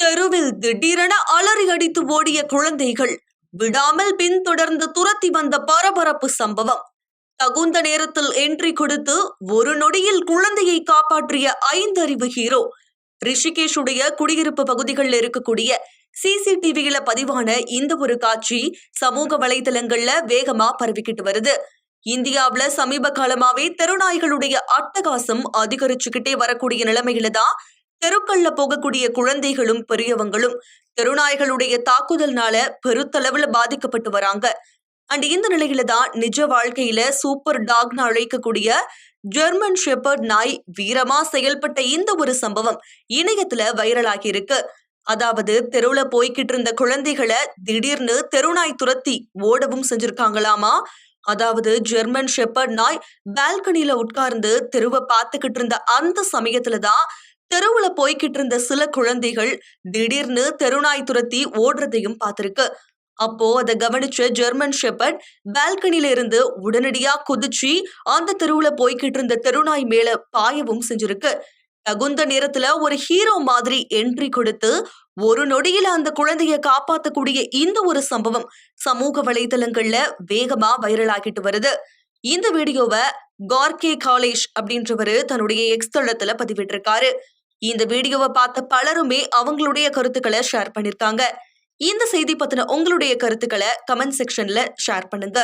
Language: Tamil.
தெருவில் திடீரென அலறி அடித்து ஓடிய குழந்தைகள், விடாமல் பின்தொடர்ந்து துரத்தி வந்த பரபரப்பு சம்பவம். தகுந்த நேரத்தில் என்ட்ரி கொடுத்து ஒரு நொடியில் குழந்தையை காப்பாற்றிய 5 அறிவு ஹீரோ. ரிஷிகேஷுடைய குடியிருப்பு பகுதிகளில் இருக்கக்கூடிய சிசிடிவியில பதிவான இந்த ஒரு காட்சி சமூக வலைதளங்கள்ல வேகமா பரவிக்கிட்டு வருது. இந்தியாவுல சமீப காலமாவே தெருநாய்களுடைய அட்டகாசம் அதிகரிச்சுக்கிட்டே வரக்கூடிய நிலைமையில தான் தெருக்கள்ல போகக்கூடிய குழந்தைகளும் பெரியவங்களும் தெருநாய்களுடைய தாக்குதல்னால பெருத்தளவுல பாதிக்கப்பட்டு வராங்க. அண்ட் இந்த நிலையில தான் நிஜ வாழ்க்கையில சூப்பர் டாக்னு அழைக்கக்கூடிய ஜெர்மன் ஷெப்பர்ட் நாய் வீரமா செயல்பட்ட இந்த ஒரு சம்பவம் இணையத்துல வைரலாகி இருக்கு. அதாவது தெருவுல போய்கிட்டு இருந்த குழந்தைகளை திடீர்னு தெருநாய் துரத்தி ஓடவும் செஞ்சிருக்காங்களாமா. அதாவது ஜெர்மன் ஷெப்பர்ட் நாய் பால்கனில உட்கார்ந்து தெருவை பார்த்துக்கிட்டு இருந்த அந்த சமயத்துலதான் தெருவுல போய்கிட்டு இருந்த சில குழந்தைகள் திடீர்னு தெருநாய் துரத்தி ஓடுறதையும் பார்த்திருக்கு. அப்போ அதை கவனிச்ச ஜெர்மன் ஷெப்பர்ட் பால்கனில இருந்து உடனடியா குதிச்சு அந்த தெருவுல போய்கிட்டு இருந்த தெருநாய் மேல பாயவும் செஞ்சிருக்கு. தகுந்த நேரத்துல ஒரு ஹீரோ மாதிரி என்ட்ரி கொடுத்து ஒரு நொடியில அந்த குழந்தைய காப்பாத்தக்கூடிய இந்த ஒரு சம்பவம் சமூக வலைதளங்கள்ல வேகமா வைரலாகிட்டு வருது. இந்த வீடியோவை கார்கே காலேஜ் அப்படின்றவரு தன்னுடைய எக்ஸ் தளத்துல பதிவிட்டிருக்காரு. இந்த வீடியோவை பார்த்த பலருமே அவங்களுடைய கருத்துக்களை ஷேர் பண்ணிருக்காங்க. இந்த செய்தி பத்தின உங்களுடைய கருத்துக்களை கமெண்ட் செக்ஷன்ல ஷேர் பண்ணுங்க.